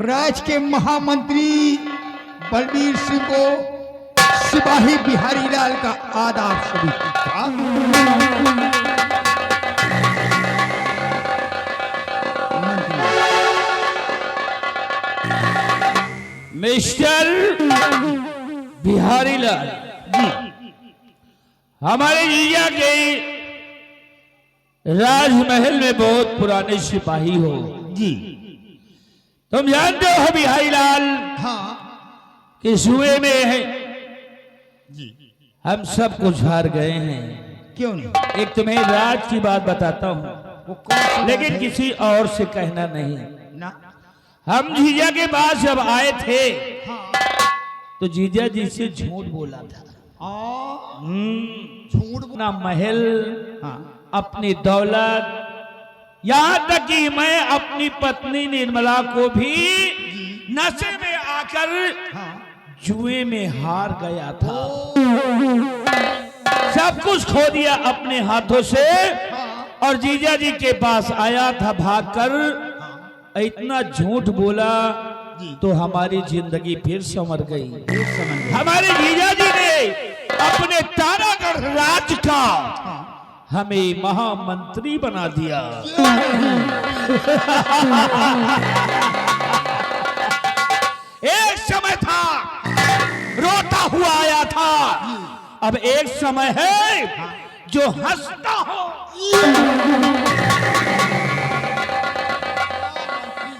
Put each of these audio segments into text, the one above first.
राज्य के महामंत्री बलबीर सिंह को सिपाही बिहारी लाल का आदाब सभी। मिस्टर बिहारी लाल जी, हमारे जीजा के राजमहल में बहुत पुराने सिपाही हो जी। तुम जानते हो बिहारी लाल हाँ कि जुए में है जी। हम सब कुछ हार गए हैं। क्यों नहीं? एक तुम्हें राज की बात बताता हूँ, वो कौन सी बात लेकिन है? किसी और से कहना नहीं। ना। हम जीजा के पास जब आए थे हाँ। तो जीजा जी से झूठ बोला था। झूठ अपना महल, हाँ। अपनी दौलत, यहाँ तक कि मैं अपनी पत्नी निर्मला को भी नशे में आकर हाँ। जुए में हार गया था। सब कुछ खो दिया अपने हाथों से और जीजा जी के पास आया था भागकर। इतना झूठ बोला तो हमारी जिंदगी फिर संवर गई। हमारे जीजा जी ने अपने तारागढ़ राज्य का हमें महामंत्री बना दिया। एक समय था रोता हुआ आया था, अब एक समय है जो हंसता हो।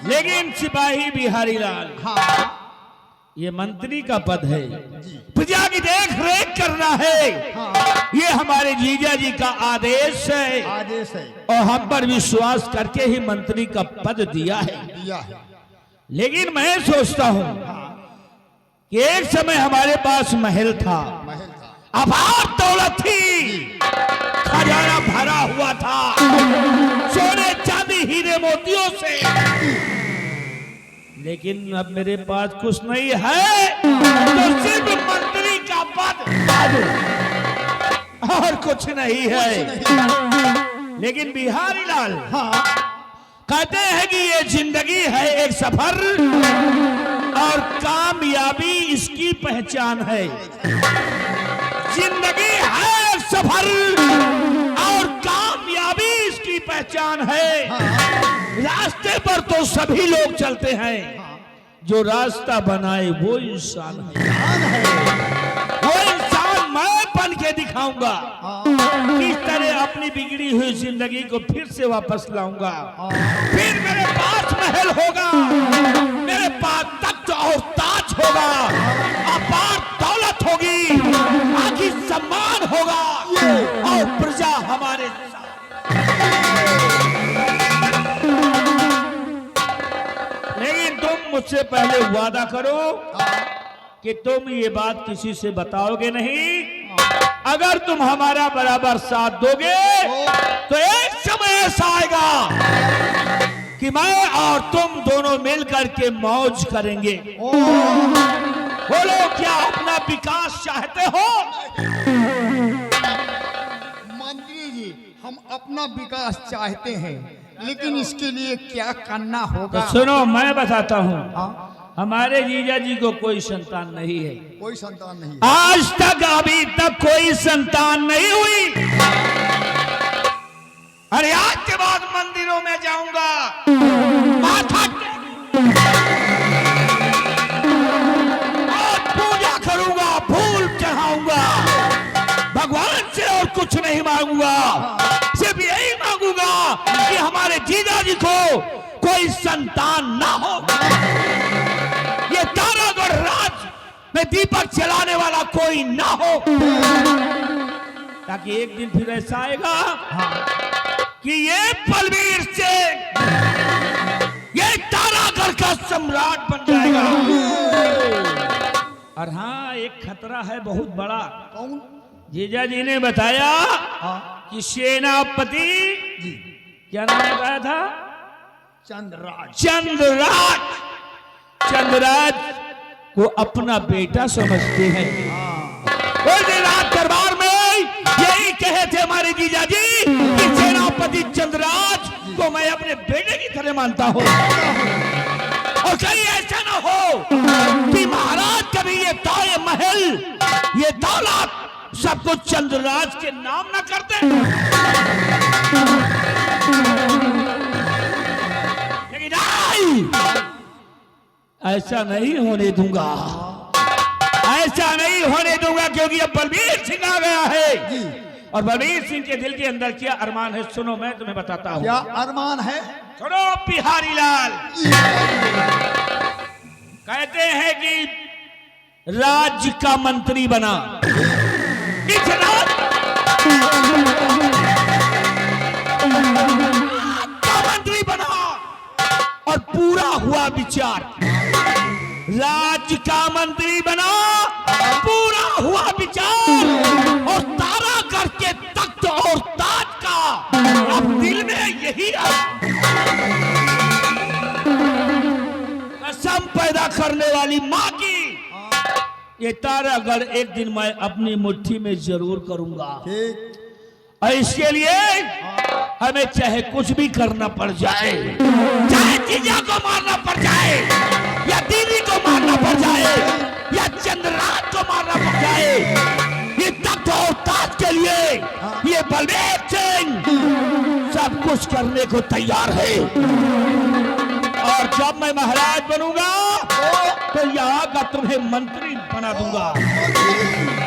लेकिन सिपाही बिहारी लाल, हाँ। ये मंत्री का पद है, प्रजा की देख रेख करना है, ये हमारे जीजा जी का आदेश है। आदेश है। और हम पर विश्वास करके ही मंत्री का पद दिया है। दिया है। लेकिन मैं सोचता हूं कि एक समय हमारे पास महल था, महल था। अपार दौलत थी, खजाना भरा हुआ था सोने चांदी हीरे मोतियों से। लेकिन अब मेरे पास कुछ नहीं है, तो सिर्फ मंत्री का पद और कुछ नहीं है। लेकिन बिहारी लाल, हाँ। कहते हैं कि ये जिंदगी है एक सफर और कामयाबी इसकी पहचान है। जिंदगी है एक सफर और कामयाबी इसकी पहचान है। रास्ते पर तो सभी लोग चलते हैं, जो रास्ता बनाए वो इंसान है। वो इंसान मैं बन के दिखाऊंगा, किस तरह अपनी बिगड़ी हुई जिंदगी को फिर से वापस लाऊंगा। फिर मेरे पास महल होगा, मेरे पास तख्त और ताज होगा, अपार दौलत होगी, आखिर सम्मान होगा और प्रजा हमारे। लेकिन तुम मुझसे पहले वादा करो कि तुम ये बात किसी से बताओगे नहीं। अगर तुम हमारा बराबर साथ दोगे तो एक समय ऐसा आएगा कि मैं और तुम दोनों मिलकर के मौज करेंगे। बोलो, क्या अपना विकास चाहते हो? मंत्री जी, हम अपना विकास चाहते हैं, लेकिन इसके लिए क्या करना होगा? तो सुनो, मैं बताता हूँ। हाँ? हमारे जीजा जी को कोई संतान नहीं है, कोई संतान नहीं। आज तक अभी तक कोई संतान नहीं हुई। अरे आज के बाद मंदिरों में जाऊंगा, माथा और पूजा करूंगा, फूल चढ़ाऊंगा, भगवान से और कुछ नहीं मांगूंगा। सिर्फ यही मांगूंगा कि हमारे जीजा जी को कोई संतान ना हो। ये तारागढ़ राज में दीपक जलाने वाला कोई ना हो, ताकि एक दिन फिर ऐसा आएगा कि ये बलबीर सिंह ये तारागढ़ का सम्राट बन जाएगा। और हाँ, एक खतरा है बहुत बड़ा। कौन? जीजा जी ने बताया कि सेनापति, क्या नाम बताया था? चंद्रराज। चंद्रराज। चंद्रराज को अपना बेटा समझते हैं। उस दिन रात दरबार में यही कहे थे हमारे जीजा जी कि सेनापति चंद्रराज को मैं अपने बेटे की तरह मानता हूँ। और तो कहीं ऐसा ना हो कि महाराज कभी ये ताज महल, ये दौलत सब कुछ चंद्रराज के नाम ना करते। लेकिन नहीं, ऐसा नहीं होने दूंगा, ऐसा नहीं होने दूंगा, क्योंकि अब बलबीर सिंह आ गया है। और बलबीर सिंह के दिल के अंदर क्या अरमान है, सुनो मैं तुम्हें बताता हूं। क्या अरमान है? सुनो बिहारी लाल, कहते हैं कि राज्य का मंत्री बना, इतना का मंत्री बना और पूरा हुआ विचार। राज्य का मंत्री बना, पूरा हुआ विचार, और तारा करके तख्त और ताज का अब दिल में यही कसम पैदा करने वाली मां की, ये तारागढ़ एक दिन मैं अपनी मुट्ठी में जरूर करूंगा। और इसके लिए हमें चाहे कुछ भी करना पड़ जाए, चाहे जीजा को मारना पड़ जाए, या दीदी को मारना पड़ जाए, या चंद्रराज को मारना पड़ जाए, ये तख्त और ताज के लिए ये बलबीर सिंह सब कुछ करने को तैयार है। और जब मैं महाराज बनूंगा तो यहाँ का तुम्हें मंत्री बना दूंगा।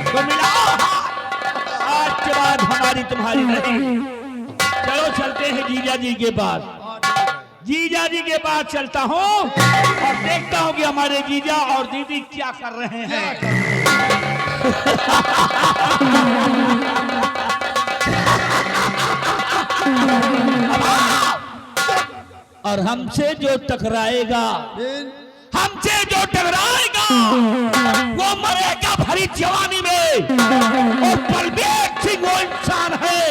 तो मिला आज के बाद हमारी तुम्हारी नहीं। चलो चलते हैं जीजा जी के पास, जीजा जी के पास चलता हूँ और देखता हूँ कि हमारे जीजा और दीदी क्या कर रहे हैं। और हमसे जो टकराएगा, हमसे जो टकराएगा वो मरेगा भरी जवानी में। और बलबीर सिंह वो इंसान है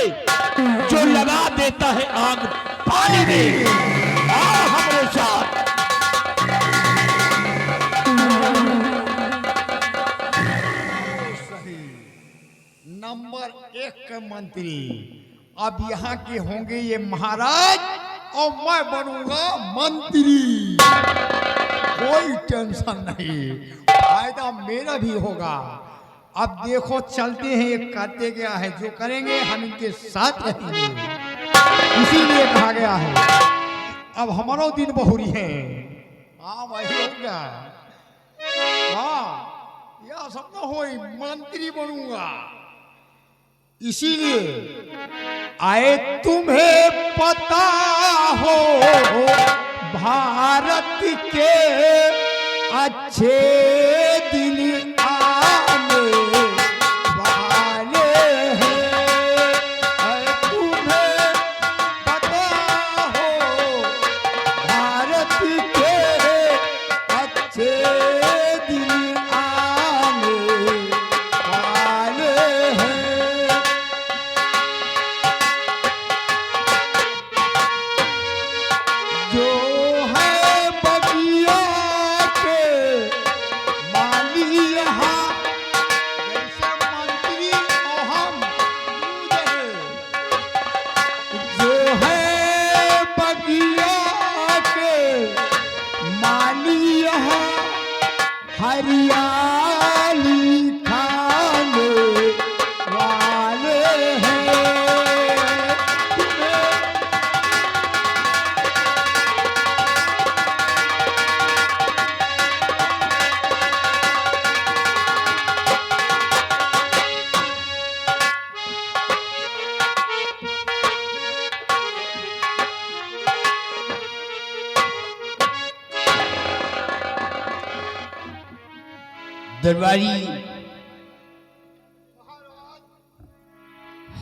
जो लगा देता है आग पानी में। आओ हमारे साथ। नंबर 1 के मंत्री अब यहाँ के होंगे ये महाराज, और मैं बनूंगा मंत्री। कोई टेंशन नहीं, फायदा मेरा भी होगा। अब देखो चलते हैं, ये करते गया है, जो करेंगे हम इनके साथ रहेंगे, इसीलिए कहा गया है। अब हमारा दिन बहुरी है। हाँ वही होगा, हाँ यह सब ना हो, मंत्री बनूंगा। इसीलिए आए तुम्हें पता हो भारत के अच्छे दिन आने वाले हैं। आए तुम्हें पता हो भारत के अच्छे दिन आने वाले हैं। जो है बगिया के माली यहाँ, जैसे मंत्री और हम दूध है। जो है बगिया के माली यहाँ, हरियाली खाने वाले हैं। दरबारी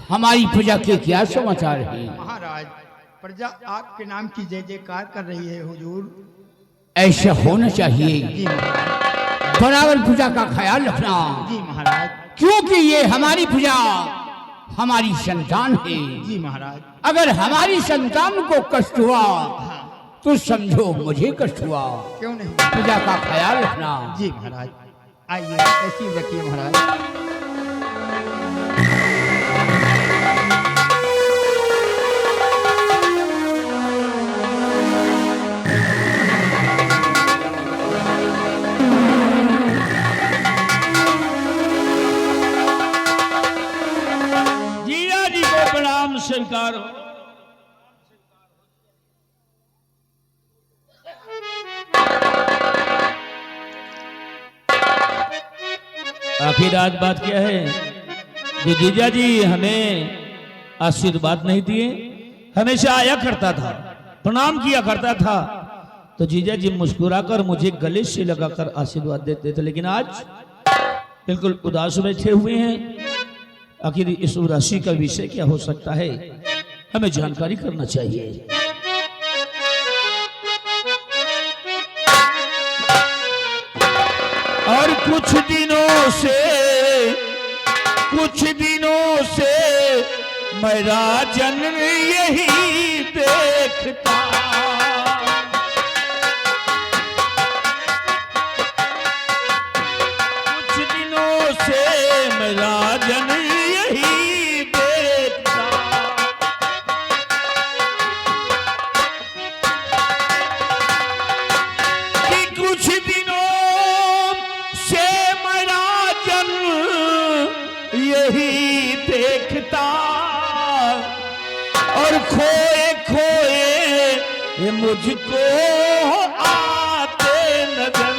हमारी प्रजा के क्या समाचार है? महाराज, प्रजा आपके नाम की जय जयकार कर रही है हुजूर। ऐसा होना चाहिए, जी महाराज। बराबर प्रजा का ख्याल रखना, जी महाराज। क्योंकि ये हमारी प्रजा हमारी संतान है। जी महाराज। अगर हमारी संतान को कष्ट हुआ तो समझो मुझे कष्ट हुआ। क्यों नहीं? प्रजा का ख्याल रखना। जी महाराज। आइए ऐसी रखिए महाराज। स्वीकार हो। आखिर आज बात क्या है? जो जीजा जी हमें आशीर्वाद नहीं दिए, हमेशा आया करता था, प्रणाम किया करता था, तो जीजा जी मुस्कुराकर मुझे गले से लगाकर आशीर्वाद देते थे, लेकिन आज बिल्कुल उदास बैठे हुए हैं। आखिर इस उदासी का विषय क्या हो सकता है, हमें जानकारी करना चाहिए। और कुछ दिनों से मैं राजन यही देखता, कुछ दिनों से मैं राजन यही देखता, कि कुछ दिनों से मैं राजन यही देखता, और खोए खोए ये मुझको आते नजर,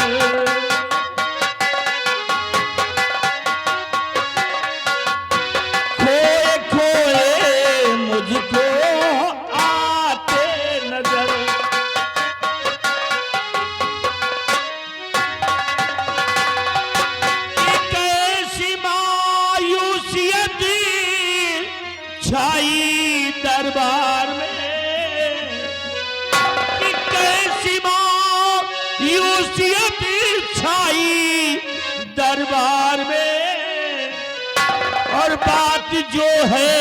खोए खोए मुझको आते नजर। कैसी मायूसियत छाई दरबार में, कि कैसी मायूसियत छाई दरबार में, और बात जो है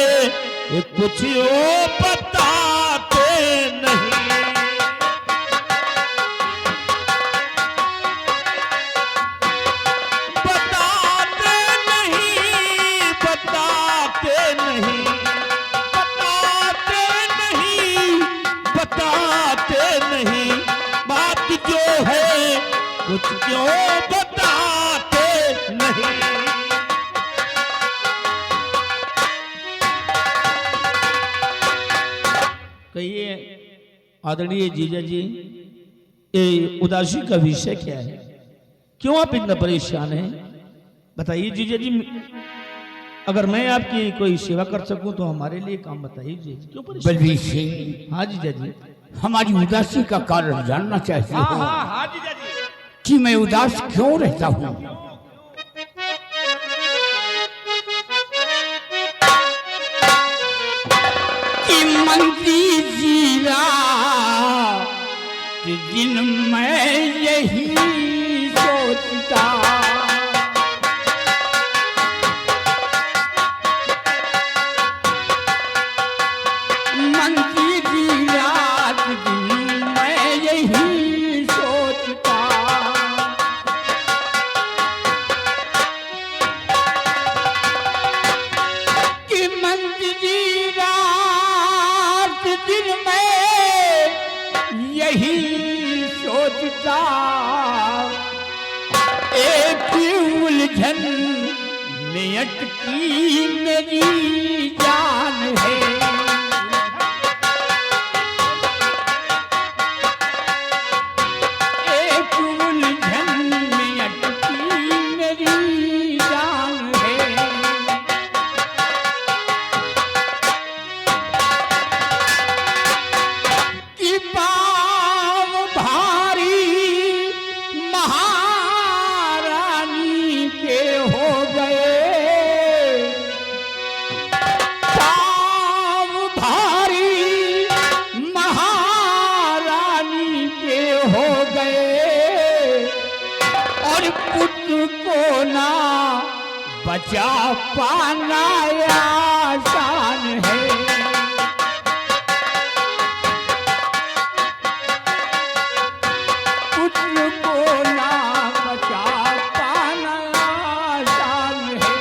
ये कुछ वो बताते नहीं, बताते नहीं, बताते नहीं, बताते नहीं, बताते नहीं, बात जो है कुछ क्यों बताते नहीं। कहिए आदरणीय जीजा जी, ये उदासी का विषय क्या है, क्यों आप इतना परेशान हैं? बताइए जीजा जी, अगर मैं आपकी कोई सेवा कर सकूं तो हमारे लिए काम बताइए जीजा, क्यों परेशान? बलवीर सिंह, हाँ जीजा जी। हमारी उदासी का कारण जानना चाहती हाँ हो हाँ हाँ जीजा जी। कि मैं उदास क्यों रहता हूँ? कि मंत्री जी रात दिन मैं यही सोचता, मंत्री जी रात दिन मैं यही सोचता, कि मंत्री जी रात दिन मैं यही सोचता, एक उलझन में अटकी मेरी जान है, एक उलझन में अटकी मेरी जान है, कि पाँव भारी महारानी के हो गए, पाँव भारी महारानी के हो गए, और पुत्र को ना बचा पाना आसान है, पुत्र को ना बचा पाना आसान है।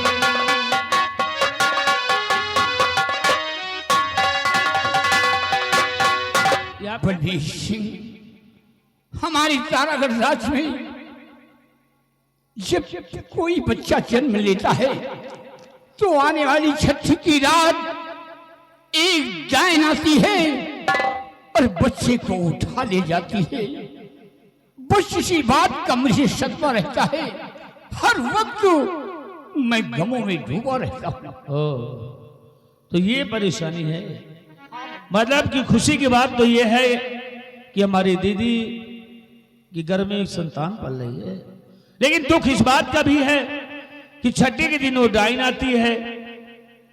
बलवीर सिंह, हमारी तारागढ़ राज्य में जब कोई बच्चा जन्म लेता है तो आने वाली छठी की रात एक डायन आती है और बच्चे को उठा ले जाती है। बस इसी बात का मुझे सदमा रहता है। हर वक्त मैं गमों में डूबा रहता हूँ। तो ये परेशानी है। मतलब कि खुशी की बात तो ये है कि हमारी दीदी के घर में एक संतान पल रही है, लेकिन दुख इस बात का भी है कि छठी के दिन वो डाइन आती है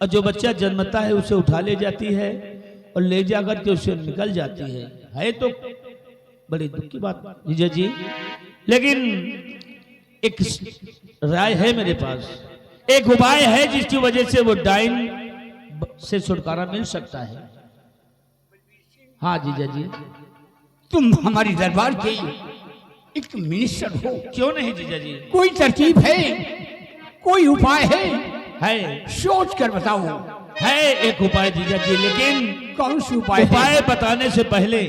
और जो बच्चा जन्मता है उसे उठा ले जाती है और ले जाकर के उसे निकल जाती है तो बड़ी दुख की बात जीजा जी। लेकिन एक राय है मेरे पास, एक उपाय है जिसकी वजह से वो डाइन से छुटकारा मिल सकता है। हाँ जीजा जी। तुम हमारी दरबार के एक मिनिस्टर हो, क्यों नहीं जीजा जी? कोई तरकीब है, कोई उपाय है? है, सोच कर बताओ। है एक उपाय जीजा जी, लेकिन कौन सा उपाय? उपाय बताने से पहले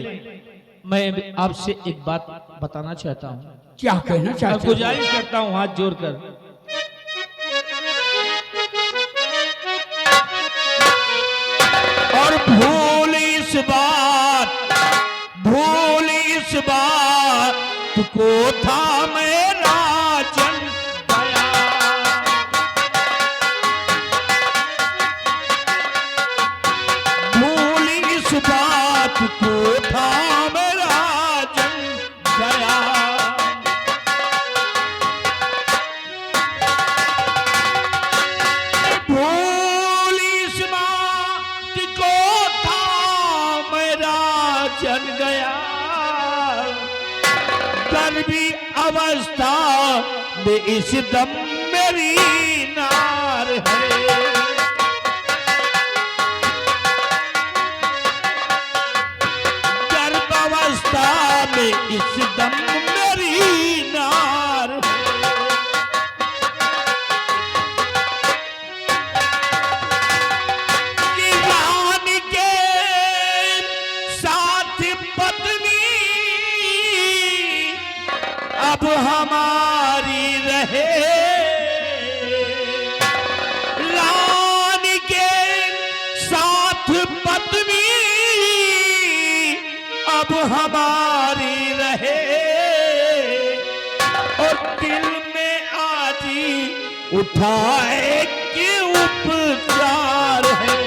मैं आपसे एक बात बताना चाहता हूँ। क्या कहना चाहते हो? गुजारिश करता हूँ हाथ जोड़कर। और भूल इस बात को था मेरा जन गया। भूल इस बात को था मेरा जन गया। भूल इस बात को था मेरा जन गया। गर्भी अवस्था में इस दम मेरी नार है। गर्भावस्था में इस दम मेरी नार है। कि रानी के साथ पत्नी अब हमारी रहे। रानी के साथ पत्नी अब हमारी रहे। और दिल में आज ही उठाए कि उपचार है।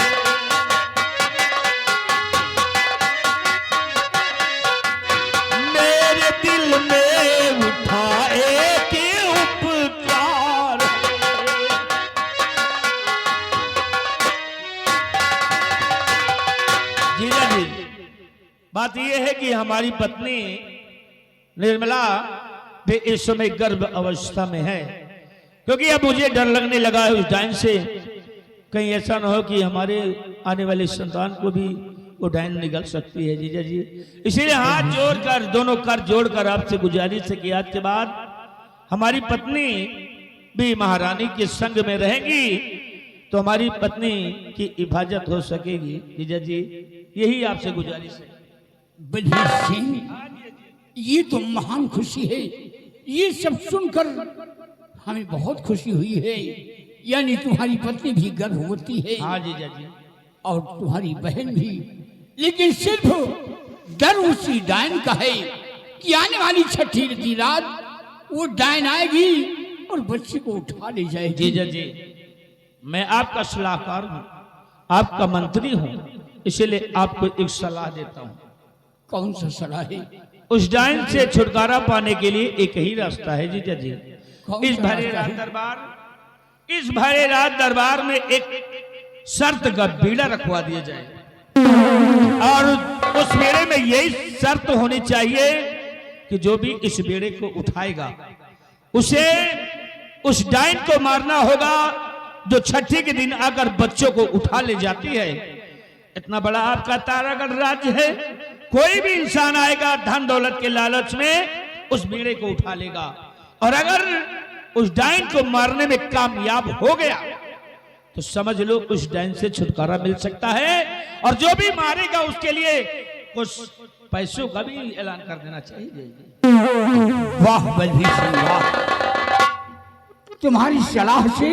मेरे दिल में उठाए कि उपचार है। जीजा जी, बात यह है कि हमारी पत्नी निर्मला भी इस समय गर्भ अवस्था में है, क्योंकि अब मुझे डर लगने लगा है उस डाइन से। कहीं ऐसा ना हो कि हमारे आने वाले संतान को भी वो डाइन निकल सकती है जीजा जी। इसीलिए हाथ जोड़कर, दोनों कर जोड़कर आपसे गुजारिश है कि आज के बाद हमारी पत्नी भी महारानी के संग में रहेंगी तो हमारी पत्नी की हिफाजत हो सकेगी जीजा जी। यही आपसे गुजारिश है। बलवीर सिंह, ये तो महान खुशी है। ये सब सुनकर हमें बहुत खुशी हुई है। यानी तुम्हारी पत्नी भी गर्भवती है। हाँ जीजा जी। और तुम्हारी बहन भी। लेकिन सिर्फ डर उसी डायन का है कि आने वाली छठी की रात वो डायन आएगी और बच्चे को उठा ले जाएगी। जीजा जी, मैं आपका सलाहकार हूँ, आपका मंत्री हूँ, इसलिए आपको एक सलाह देता हूँ। कौन सा सलाह है? उस डायन से छुटकारा पाने के लिए एक ही रास्ता है जीजा जी। इस भरे रात दरबार में एक शर्त का बीड़ा रखवा दिया जाए और उस बेड़े में यही शर्त होनी चाहिए कि जो भी इस बेड़े को उठाएगा उसे उस डायन को मारना होगा जो छठी के दिन आकर बच्चों को उठा ले जाती है। इतना बड़ा आपका तारागढ़ राज्य है, कोई भी इंसान आएगा धन दौलत के लालच में उस बेड़े को उठा लेगा, और अगर उस डायन को मारने में कामयाब हो गया तो समझ लो उस डायन से छुटकारा मिल सकता है। और जो भी मारेगा उसके लिए कुछ पैसों का भी ऐलान कर देना चाहिए। वाह बलवीर सिंह, वाह! तुम्हारी सलाह से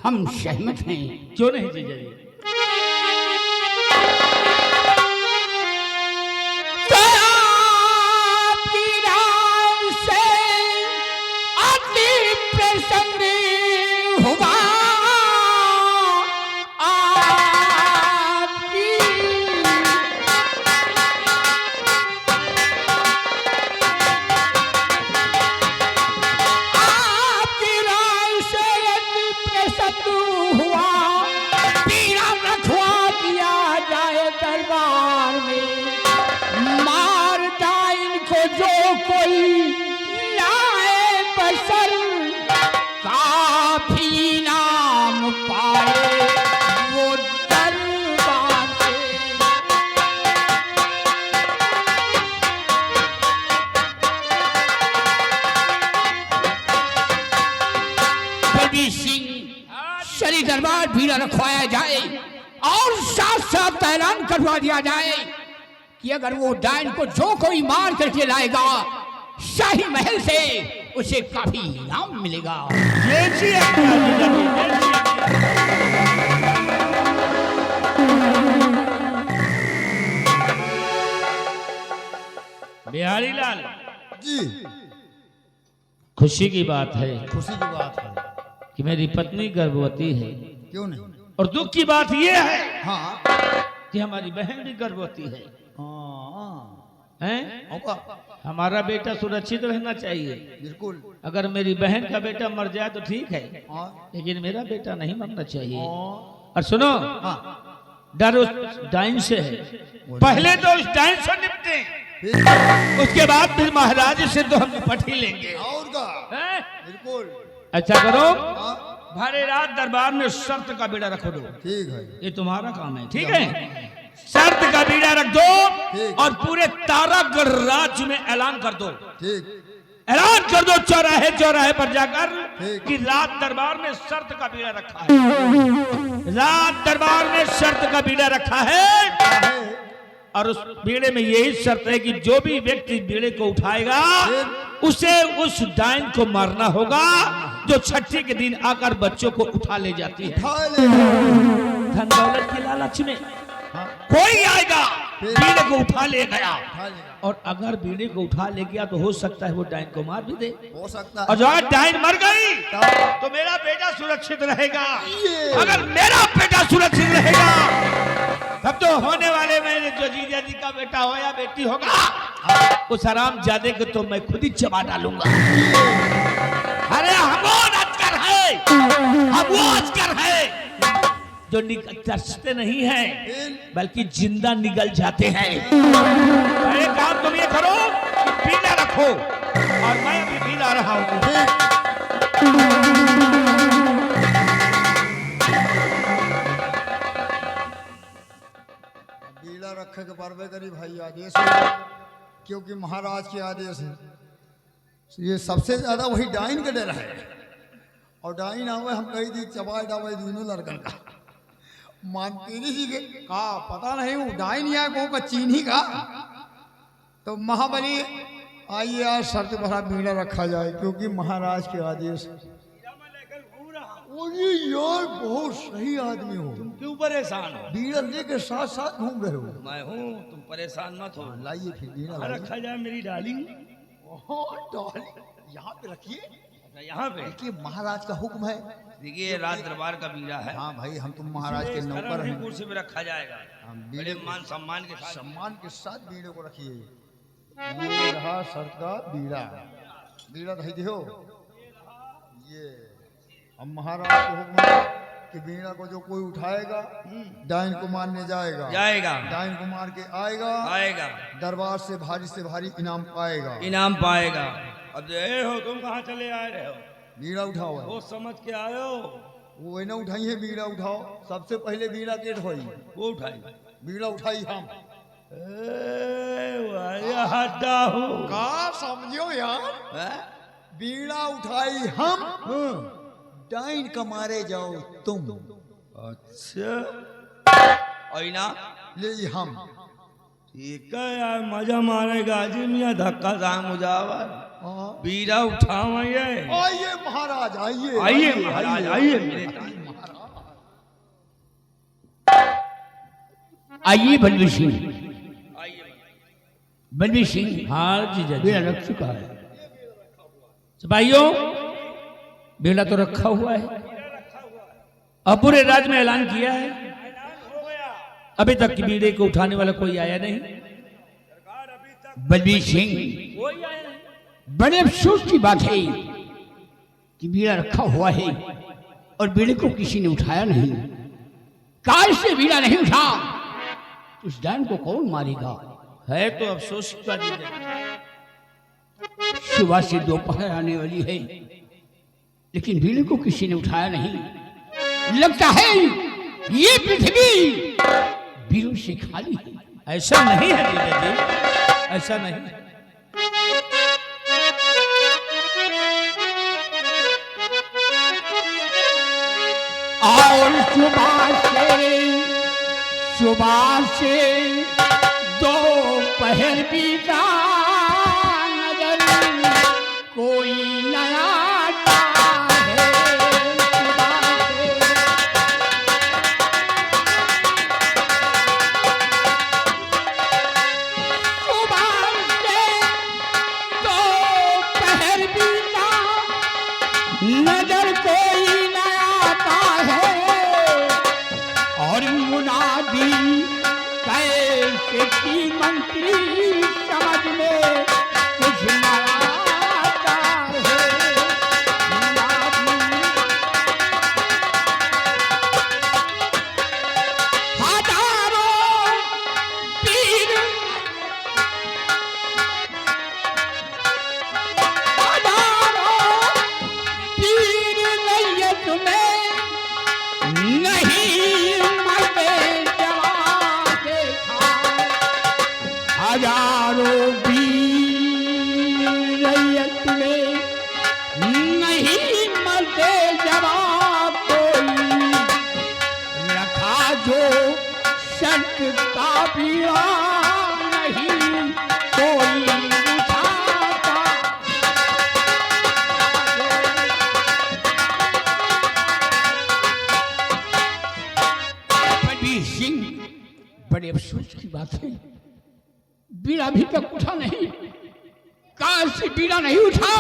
हम सहमत हैं। क्यों नहीं जीजा जी? करवाया जाए और साथ साथ ऐलान करवा दिया जाए कि अगर वो डायन को जो कोई मार करके लाएगा शाही महल से उसे काफी इनाम मिलेगा। ये जी बिहारी लाल जी, खुशी की बात है खुशी की बात है। कि मेरी पत्नी गर्भवती है, क्यों नहीं? और दुख की बात यह है हाँ कि हमारी बहन भी गर्भवती है। हाँ, हैं? होगा, हमारा बेटा सुरक्षित रहना चाहिए। बिल्कुल। अगर मेरी बहन का बेटा मर जाए तो ठीक है, हाँ लेकिन मेरा बेटा नहीं मरना चाहिए। हाँ, और सुनो, हाँ, डर उस डाइन से है, पहले तो उस डाइन से निपटे, फिर उसके बाद फिर महाराज से तो हम निपट ही लेंगे। और का हैं? बिल्कुल। अच्छा करो, हाँ भारे रात दरबार में शर्त का बीड़ा रखो दो, ठीक है। ये तुम्हारा काम है, ठीक है? शर्त का बीड़ा रख दो ठीक। और पूरे तारागढ़ राज्य में ऐलान कर दो, ठीक, ऐलान कर दो चौराहे चौराहे पर जाकर ठीक। कि रात दरबार में शर्त का बीड़ा रखा है, रात दरबार में शर्त का बीड़ा रखा है। है। और उस बीड़े में यही शर्त है कि जो भी व्यक्ति बीड़े को उठाएगा उसे उस डाइन को मारना होगा जो छठी के दिन आकर बच्चों को उठा ले जाती है। उठा ले। धन दौलत के लालच में हाँ, कोई आएगा बीड़े को उठा ले गया, उठा लेगा। और अगर बीड़े को उठा ले गया तो हो सकता है वो डाइन को मार भी दे, हो सकता और है। जो डाइन मर गई तब तो मेरा बेटा सुरक्षित रहेगा। ये। अगर मेरा बेटा सुरक्षित रहेगा तब तो होने वाले मेरे जो जीजा जी का बेटा हो या बेटी होगा उस हराम जादे को तो मैं खुद ही चबा डालूंगा। अरे हम वो अजगर है, हम वो अजगर है जो तरसते नहीं है बल्कि जिंदा निगल जाते हैं। अरे काम तुम ये करो, बीड़ा रखो और मैं अभी बीड़ा रहा हूँ। बीड़ा रखे के परवे करी भाई, आदेश है, क्योंकि महाराज के आदेश है। ये सबसे ज्यादा वही डाइन के डर है, और डाइन आवे हम कही दी चबाई डावे दोनों लड़कन का। मानतेरी जी के का पता नहीं वो डाइन या को चीन ही का। तो महाबली आइए आज शर्त भरा बीड़ा रखा जाए, क्योंकि महाराज के आदेश है। ये यार बहुत सही आदमी हो, क्यों परेशान हो? बीड़ा लेके साथ साथ घूम रहे हो। मैं हूँ, तुम परेशान मत हो। लाइए फिर बीड़ा लाइए। रखा जाए मेरी डाली यहाँ पे रखिए। यहाँ पे देखिए महाराज का हुक्म है। देखिए राज दरबार का बीड़ा है। हाँ भाई, हम तुम महाराज के नौकर हैं। कुर्सी पे रखा जाएगा, हम बड़े बीड़े मान सम्मान के साथ। सम्मान के साथ बीड़े को रखिए। ये रहा शर्त का बीड़ा। बीड़ा धई दो। ये हम महाराज को हुक्म है कि बीड़ा को जो कोई उठाएगा डाइन को मारने जाएगा, डाइन को मार के आएगा, दरबार से भारी इनाम पाएगा। इनाम पाएगा। अब ये हो, तुम कहाँ चले आए रहे हो? बीड़ा उठाओ है। वो समझ के आए हो? वो ना उठाई है, बीड़ा उठाओ। सबसे पहले बीड़ा के ढोई, वो उठाई, बीड़ा उठाई हम। हटा हो का समझो यार, बीड़ा उठाई हम, डाइन का मारे जाओ तुम। अच्छा और ना ले हम। ठीक है यार, मजा मारेगा जी मियाँ, धक्का दाम हो जावा। बीड़ा उठाओ। आइए महाराज, आइए आइए महाराज, आइए मेरे आइए बलवीर सिंह। बलवीर सिंह, हाँ जी बेड़ा रख चुका है। भाइयों, बेड़ा तो रखा हुआ है, अब पूरे राज्य में ऐलान किया है। अभी तक की बीड़े को उठाने वाला कोई आया नहीं। बलवीर सिंह, बड़े अफसोस की बात है कि बीड़ा रखा हुआ है और बीड़े को किसी ने उठाया नहीं। काल से बीड़ा नहीं उठा, उस डायन को कौन मारेगा? है तो अफसोस की बात है। सुबह से दोपहर आने वाली है, लेकिन बीड़े को किसी ने उठाया नहीं। लगता है ये पृथ्वी बीड़ों से खाली है। ऐसा नहीं है जीजा जी, ऐसा नहीं है। और सुबह से दोपहर बीता नजर कोई नया आता है। सुबह से दोपहर बीता नजर कोई नया आता है। और मुनादी कैसे की मंत्री समझ में कुछ नया आता है। मुनादी हजारों पीर रैयत में नहीं मरते जवान देखा। हजारों वीर रैयत में नहीं मरते जवान कोई रखा जो शर्त का बीड़ा नहीं कोई उठाता। बलबीर सिंह, बड़े अफसोस की बात है, बीड़ा अभी तक उठा नहीं। कार से बीड़ा नहीं उठा,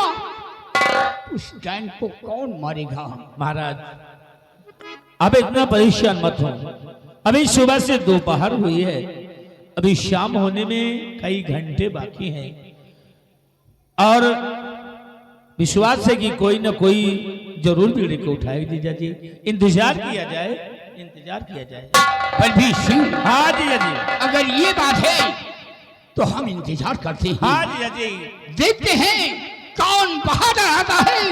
उस डैन को कौन मारेगा? महाराज अब इतना परेशान मत हो। अभी सुबह से दोपहर हुई है, अभी शाम होने में कई घंटे बाकी हैं और विश्वास है कि कोई ना कोई जरूर बीड़े को उठाएगा। जीजा जी इंतजार किया जाए, इंतजार किया जाए। बलबीर सिंह, हाँ जीजा जी, अगर ये बात है तो हम इंतजार करते हैं। हाँ जीजा जी। देखते हैं कौन बहादुर आता है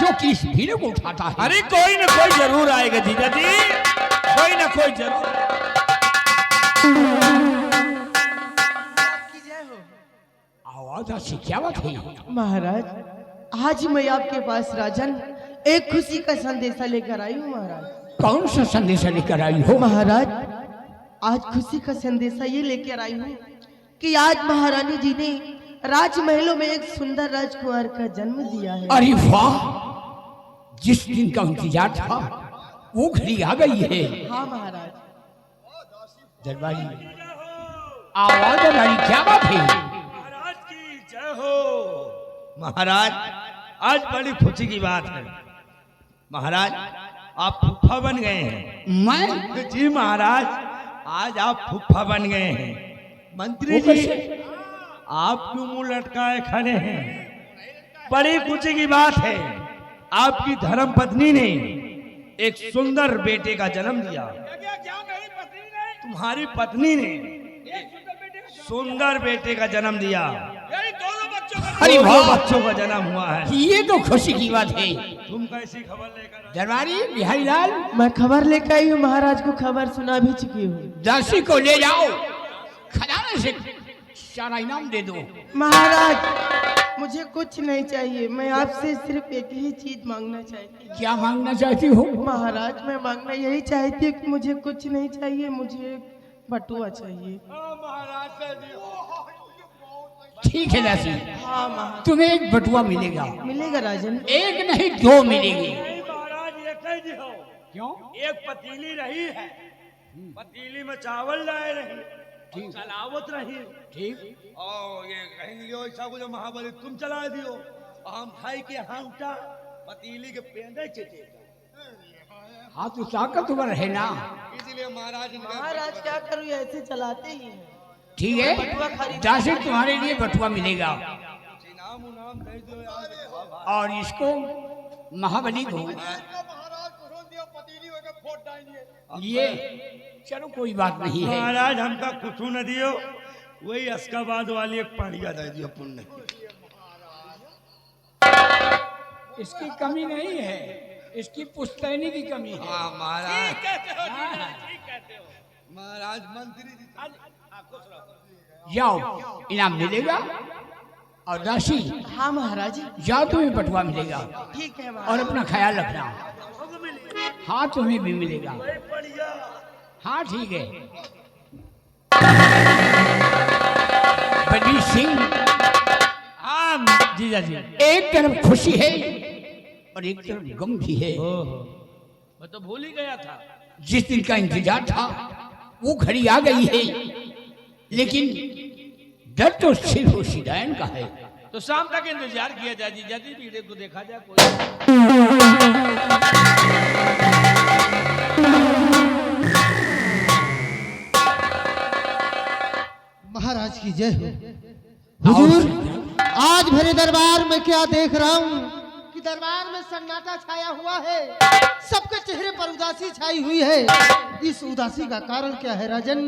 जो कि इस भीड़ को उठाता है। अरे कोई ना कोई जरूर आएगा जीजा जी, कोई ना कोई जरूर। आवाज ऐसी क्या बात है? महाराज, आज मैं आपके पास राजन एक खुशी का संदेशा लेकर आई हूँ महाराज। कौन सा संदेशा लेकर आई हो? महाराज, आज खुशी का संदेशा ये लेकर आई हूँ कि आज महारानी जी ने राजमहलों में एक सुंदर राजकुमार का जन्म दिया है। अरे वाह, जिस दिन का इंतजार था वो घड़ी आ गई है। हाँ महाराज। दरबारी आवाज हमारी क्या बात है? महाराज की जय हो। महाराज आज बड़ी खुशी की बात है। महाराज आप फुफ्फा बन गए हैं। मैं? जी महाराज, आज आप फुफ्फा बन गए हैं। मंत्री वो जी कैसे? आप क्यों मुंह लटकाए खड़े हैं? बड़ी खुशी की बात है, आपकी धर्म पत्नी ने एक सुंदर बेटे का जन्म दिया। तुम्हारी पत्नी ने सुंदर बेटे का जन्म दिया। अरे दो वाह, बच्चों का जन्म हुआ है। ये तो खुशी की बात है। तुम कैसी खबर लेकर? दरबारी बिहारी लाल, मैं खबर लेकर आई हूँ, महाराज को खबर सुना भी चुकी हूँ। दासी को ले जाओ, खजाने से सारा इनाम दे दो। महाराज, मुझे कुछ नहीं चाहिए, मैं आपसे सिर्फ एक ही चीज मांगना चाहती हूँ। क्या मांगना चाहती हो? महाराज, मैं मांगना यही चाहती हूँ कि मुझे कुछ नहीं चाहिए, मुझे एक बटुआ चाहिए। ठीक है दासी, हाँ महाराज। तुम्हें एक बटुआ मिलेगा। मिलेगा राजन? एक नहीं दो मिलेंगे। महाराज ये कह दियो। क्यों? एक पतीली रही है, पतीली में चावल डाले रही, ठीक। चलावत रही। ठीक। और ये कहेंगे ऐसा कुछ महाबली तुम चला दियो, हम खाई के यहाँ उठा पतीली के पेंदे चेचे। हाँ तो ताकतवर है ना। इसलिए महाराज ने महाराज क्या करूँ, ऐसे चलाते ही हैं। ठीक बटुआ है, खरीद- दासी तुम्हारे लिए बटुआ मिलेगा। इनाम उनाम दे दो यार। और इसको महाबली को ये चलो कोई बात नहीं है। महाराज हमका कुछ न दियो, वही अस्काबाद वाली एक पहाड़िया दे दियो पुण्य। इसकी कमी नहीं है, इसकी पुश्तैनी की कमी है। हाँ महाराज, महाराज मंत्री जी जाओ, इनाम मिलेगा। और दासी, हाँ महाराज। जाओ, तुम्हें बटुआ मिलेगा। ठीक है और महाराज। अपना ख्याल रखना। हाँ, तुम्हें भी मिलेगा। हाँ ठीक है। बलबीर सिंह, हाँ जीजा जी। एक तरफ खुशी है और एक तरफ गम भी है। मैं तो भूल ही गया था। जिस दिन का इंतजार था वो घड़ी आ गई है, लेकिन डर तो सिर्फ शिदायन का है। तो शाम तक इंतजार किया जाए जीजा जी, वीडियो को देखा जाए कोई। महाराज की जय हो। हुजूर, आज भरे दरबार में क्या देख रहा हूँ कि दरबार में सन्नाटा छाया हुआ है, सबके चेहरे पर उदासी छाई हुई है। इस उदासी का कारण क्या है राजन,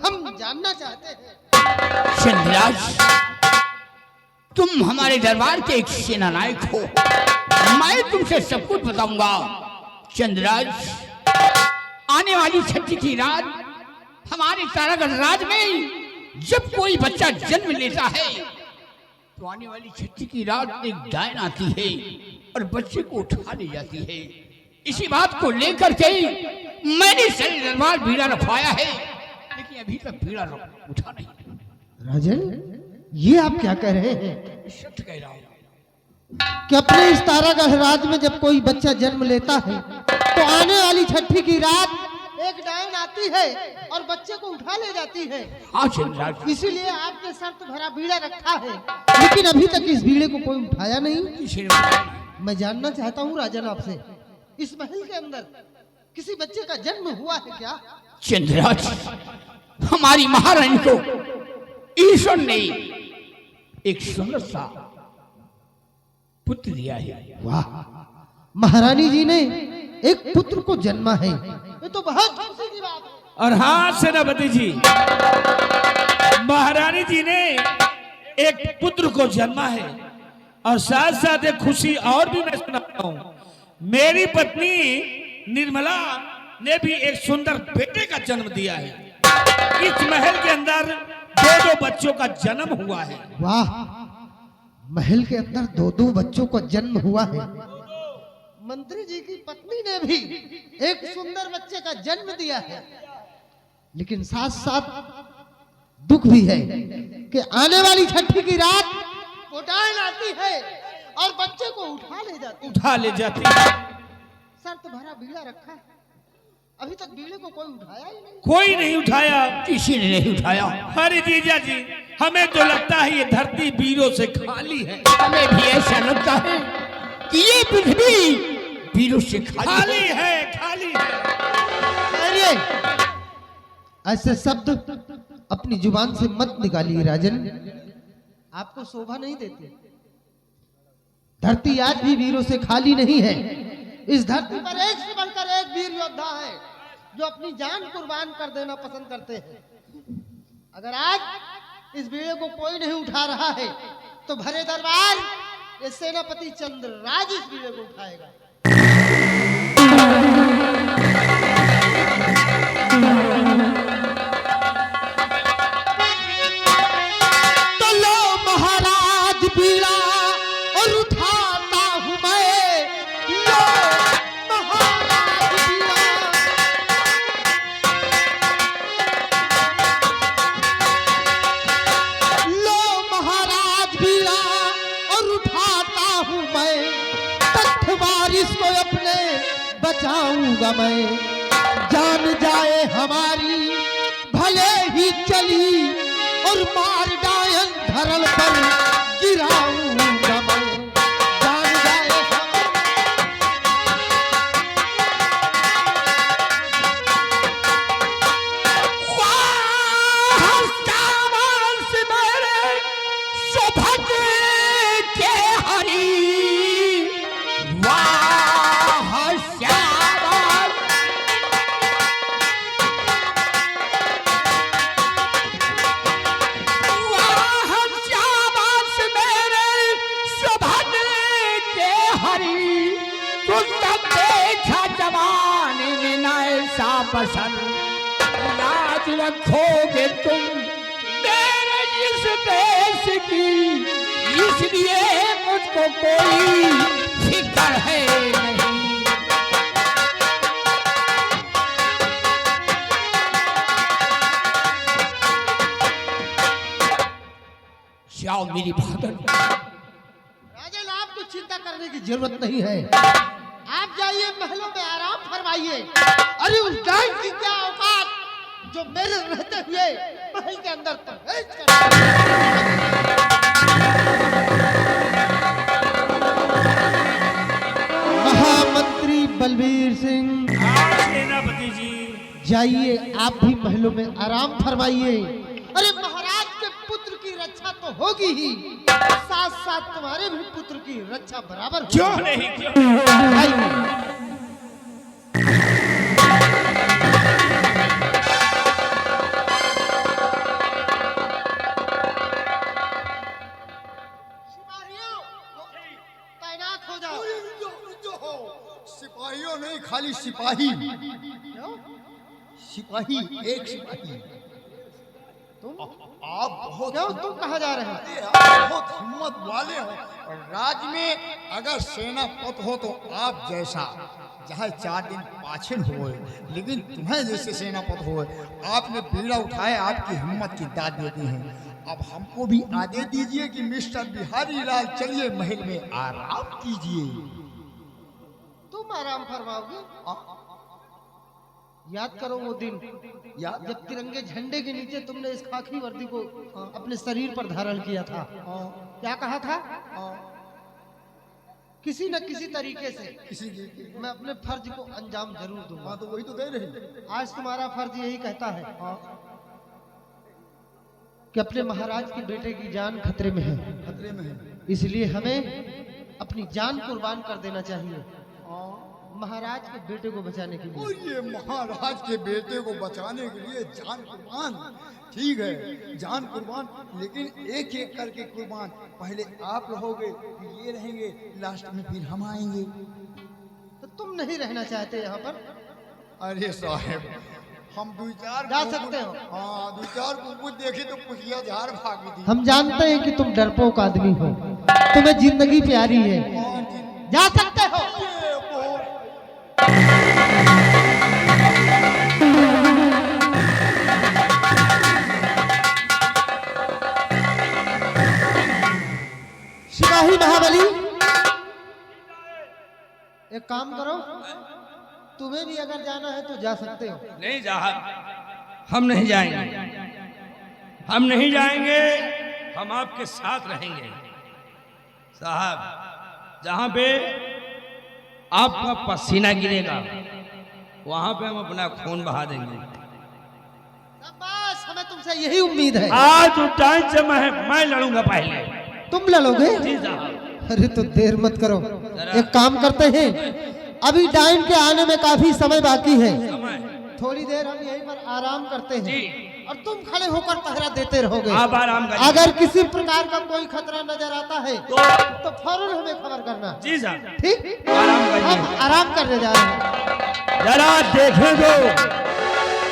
हम जानना चाहते हैं। चंद्रराज, तुम हमारे दरबार के एक सेना नायक हो, मैं तुमसे सब कुछ बताऊंगा। चंद्रराज, आने वाली छठी की रात हमारे तारागढ़ राज में जब कोई बच्चा जन्म लेता है तो आने वाली छठी की रात एक डायन आती है और बच्चे को उठा ले जाती है। इसी बात को लेकर के मैंने सारे दरबार बीड़ा रखवाया है, लेकिन अभी तक बीड़ा उठा नहीं। राजन, ये आप क्या कह रहे हैं सच कह रहा हूं कि अपने इस तारागढ़ राज में जब कोई बच्चा जन्म लेता है तो आने वाली छठी की रात एक डायन आती है और बच्चे को उठा ले जाती है। हाँ चंद्रराज, इसीलिए आपने शर्त भरा बीड़ा रखा है, लेकिन अभी तक इस बीड़े को कोई उठाया नहीं। किसी ने बताया? मैं जानना चाहता हूँ राजन आपसे, इस महल के अंदर किसी बच्चे का जन्म हुआ है क्या? चंद्रराज, हमारी महारानी को ईश्वर ने एक सुंदर सा पुत्र दिया है। वाह, महारानी जी ने एक पुत्र को जन्मा है, ये तो बहुत खुशी की बात है। और हाँ सेनापति जी, महारानी जी ने एक पुत्र को जन्मा है और साथ साथ एक खुशी और भी मैं सुनाता हूँ। मेरी पत्नी निर्मला ने भी एक सुंदर बेटे का जन्म दिया है। इस महल के अंदर दो बच्चों का जन्म हुआ है। वाह, महल के अंदर दो बच्चों का जन्म हुआ है। मंत्री जी की पत्नी ने भी एक सुंदर बच्चे का जन्म दिया है, लेकिन साथ साथ दुख भी है कि आने वाली छठी की रात वो डायन आती है और बच्चे को उठा ले जाती है। शर्त भरा बीड़ा रखा है, अभी तक बीड़े को कोई उठाया ही नहीं। कोई नहीं उठाया, किसी ने नहीं उठाया। अरे जीजा जी, हमें तो लगता है ये धरती वीरों से खाली है। हमें भी ऐसा लगता है कि ये पृथ्वी वीरों से खाली है। खाली है। अरे ऐसे शब्द अपनी जुबान से मत निकालिए राजन, आपको शोभा नहीं देते। धरती आज भी वीरों से खाली नहीं है। इस धरती पर एक से बढ़कर एक वीर योद्धा है जो अपनी जान कुर्बान कर देना पसंद करते हैं। अगर आज इस बीड़े को कोई नहीं उठा रहा है तो भरे दरबार ये सेनापति चंद्रराज इस बीड़े को उठाएगा। तो लो महाराज बीड़ा और उठाता हूं मैं, लो महाराज बीड़ा। लो महाराज बीड़ा और उठाता हूं मैं, तख्त वारिस को अपने बचाऊंगा मैं। जान जाए हमारी भले ही चली और मार डायन धरल पर गिराऊंगा मैं। जान जाए पसंद याद रखोगे तुम मेरे इस देश की, इसलिए मुझको कोई फिक्र है नहीं। जाओ मेरी बहादुर, राजन आपको चिंता करने की जरूरत नहीं है। आप जाइए महलों में आराम फरमाइए। अरे उस डाइन की क्या औकात जो मेरे रहते हुए महल के अंदर प्रवेश कर। महामंत्री बलबीर सिंह, सेनापति जी। जाइए आप भी महलों में आराम फरमाइए। अरे महाराज के पुत्र की रक्षा तो होगी ही, साथ साथ तुम्हारे भी पुत्र की रक्षा बराबर होगी। क्यों नहीं, क्यों नहीं? आइए। तैनात हो जाओ। सिपाहियों नहीं, खाली सिपाही। क्यों? सिपाही, एक सिपाही। तुम आप बहुत क्यों तुम कहाँ जा रहे हो? अरे आप बहुत हिम्मत वाले हो। और राज्य में अगर सेनापति हो तो आप जैसा चाहे 4 दिन पाछे हो, लेकिन तुम्हें जैसे सेनापति हो, आपने बीड़ा उठाया, आपकी हिम्मत की दाद देती है। अब हमको भी आदेश दीजिए कि मिस्टर बिहारी लाल चलिए महल में आराम कीजिए। तुम आराम फरमाओगे? याद करो वो दिन जब तिरंगे झंडे के नीचे तुमने इस खाकी वर्दी को अपने शरीर पर धारण किया था। क्या कहा था? किसी न किसी तरीके से किसी की मैं अपने फर्ज को अंजाम जरूर दूंगा। तो वही तो कह रहे। आज तुम्हारा फर्ज यही कहता है कि अपने महाराज के बेटे की जान खतरे में है, खतरे में है। इसलिए हमें अपनी जान कुर्बान कर देना चाहिए महाराज के बेटे को बचाने के लिए। और ये महाराज के बेटे को बचाने के लिए जान कुर्बान, ठीक है जान कुर्बान, लेकिन एक एक करके कुर्बान। पहले आप रहोगे, फिर ये रहेंगे, लास्ट में फिर हम आएंगे। तो तुम नहीं रहना चाहते यहाँ पर? अरे साहब, हम 2-4 जा सकते हो। हाँ, 2-4 कुकुर देखे तो पुलिया झाड़ भागी थी। हम जानते हैं कि तुम डरपोक आदमी हो, तुम्हें जिंदगी प्यारी है, जा सकते हो। ये वो- सिपाही महाबली, एक काम करो, तुम्हें भी अगर जाना है तो जा सकते हो। नहीं साहब, हम नहीं जाएंगे, हम नहीं जाएंगे, हम आपके साथ रहेंगे साहब। जहां पे आपका पसीना गिरेगा वहां पे हम अपना खून बहा देंगे। बस हमें तुमसे यही उम्मीद है। आज टाइम से मैं लड़ूंगा पहले। तुम लड़ोगे? जी साहब। अरे तो देर मत करो, एक काम करते हैं, अभी डाइन के आने में काफी समय बाकी है, थोड़ी देर हम यहीं पर आराम करते हैं और तुम खड़े होकर पहरा देते रहोगे। आप आराम करिए। अगर किसी प्रकार का कोई खतरा नजर आता है तो फौरन हमें खबर करना। जी साहब। ठीक, आराम करिए। हम आराम करने जा रहे हैं। जरा देखें तो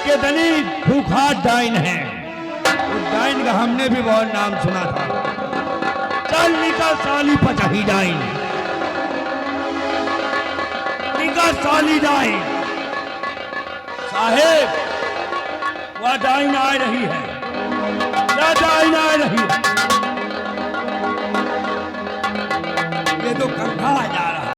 कितनी भूखा डाइन है। उस डाइन का हमने भी बहुत नाम सुना था। चल निका साली पचाही डाइन, निका साली डाइन। साहेब, वह डाइन आ रही है, वह डाइन आ रही है। ये तो गंगा जा